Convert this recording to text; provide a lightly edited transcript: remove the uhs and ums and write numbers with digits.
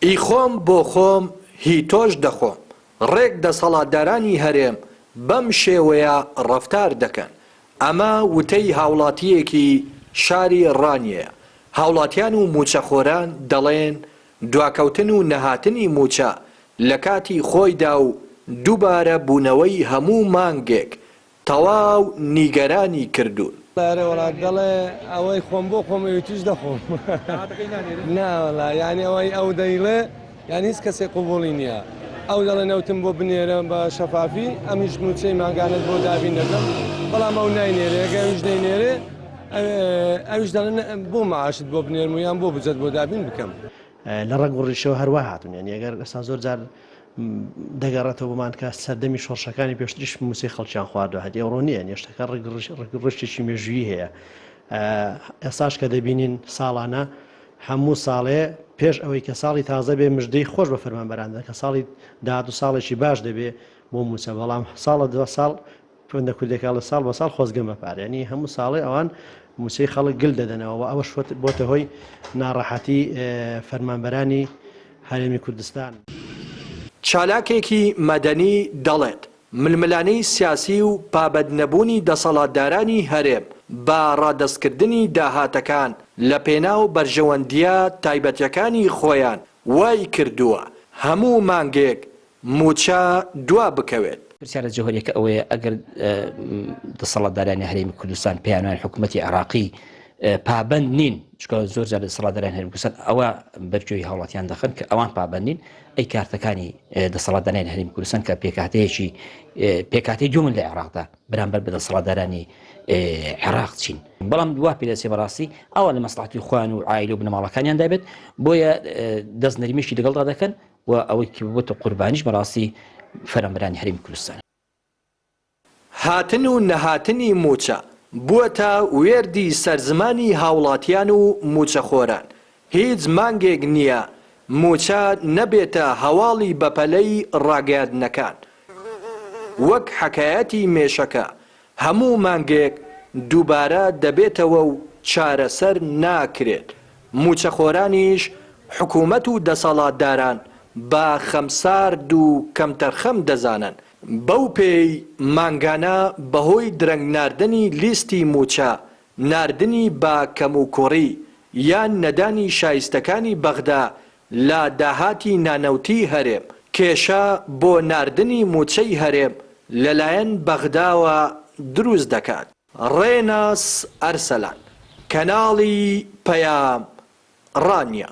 ئیخۆم بۆ خۆم هی تۆش دەخۆم ڕێک دەسەڵاتدارانی هەرێم بەم شێوەیە ڕەفتار دەکەن. ئەمە وتەی هاوڵاتیەکی شاری ڕانیەیە. هاوڵاتیان و موچەخۆران دەڵێن دواکەوتن و نەهاتنی موچە لە کاتی خۆیدا و دووبارە بوونەوەی هەموو مانگێک تەواو نیگەرانی کردوون. دەڵێ ئەوەی خۆم بۆ خۆم توش دەخۆم ناوەڵا یعنی ئەوەی ئەو دەیڵێ یعنی هیچ کەسێک قوبوڵی نییە. ئەو دەڵێ نەوتم بۆ بنێرە بە شەفافی ئەمیش موچەی ماگانت بۆ دابین دەکەم بەڵام ئەو ناینێرێ ئەگە ئەویش دەینێرێ ئەویش دەڵێن بۆ مەعاشت بۆ بنێرم یان بۆ بجەت بۆ دابین بکەم. لە ڕەنگ ڕیشەوە هەروە هاتون یعنی ئەگەر ئێستا زۆر جار دەگەڕێتەوە بمان کە سەردەمی شۆڕشەکانی پێشتریش موسەی خەڵکیان خواردووە هەدی ئەوڕۆ نییە نێشتەکە ڕشتێکی مێژویی هەیە. ئێستاش کە دەبینین ساڵانە هەموو ساڵێ پێش ئەوەی کە ساڵی تازە بێ مژدەی خۆش بە فەرمانبەراندا کە ساڵی داهات و ساڵێکی باش دەبێ بۆ موسە بەڵام ساڵە دو ساڵ پوێندە کوردێکا لە ساڵ بە ساڵ خۆزگەمە پار ینی هەموو ساڵێ ئەوان موسەی خەڵک گل دەدەنەوە و ئەوەش بۆتە هۆی ناڕەحەتی فەرمانبەرانی هەرێمی کوردستان. چالاکێکی مەدەنی دەڵێت ململانەی سیاسی و پابەدنەبوونی دەسەڵاتدارانی هەرێم بە ڕادەستکردنی داهاتەکان لە پێناو بەرژەوەندیە تایبەتیەکانی خۆیان وای کردووە هەموو مانگێک موچە دوا بکەوێت. پرسیارە جوهریەکە ئەوەیە ئەگەر دەسەڵاتدارانی هەرێمی کوردستان پێیانوان حکوومەتی عێراقی پابەند نین چکە زۆر جار دەسەڵاتدارانی هەرێمی کوردستان ئەوە بەرگۆی هاوڵاتیان دەخن کە ئەوان پابەند نین ئەی کارتەکانی دەسەڵاتدارانی هەرێمی کوردستان کە پێکهاتەی جومن لە عێراقدا بەرامبەر بە دەسەڵاتدارانی عێراق چین. بەڵام دوا پێ دەچێ بەڕاستی ئەوە لە مەسڵحەتی خوان و عایلە و بنەماڵەکانیان دەبێت بۆیە دەست نەریمێشی لەگەڵدا دەکەن و ئەوەی کە بۆتە قوربانیش بەڕاستی فەرمانبەرانی هەرێمی کوردستان. هاتن و نەهاتنی موچە بووەتە وێردی سەرزمانی هاوڵاتیان و موچەخۆران. هیچ مانگێک نییە موچە نەبێتە هەواڵی بەپەلەی ڕاگەاندنەکان. وەک حەکایەتی مێشەکە هەموو مانگێک دووبارە دەبێتەوە و چارەسەر ناکرێت. موچەخۆرانیش حکوومەت و دەسەڵاتداران بە خەمسارد و کەمتەرخەم دەزانن. بەو پێی مانگانە بەهۆی درەنگ ناردنی لیستی موچە ناردنی بە کەموکوڕی یان نەدانی شایستەکانی بەغدا لە داهاتی نانەوتی هەرێم کێشە بۆ ناردنی موچەی هەرێم لەلایەن بەغداوە دروست دەکات. ڕێناس ئەرسەلان کەناڵی پەیام ڕانیە.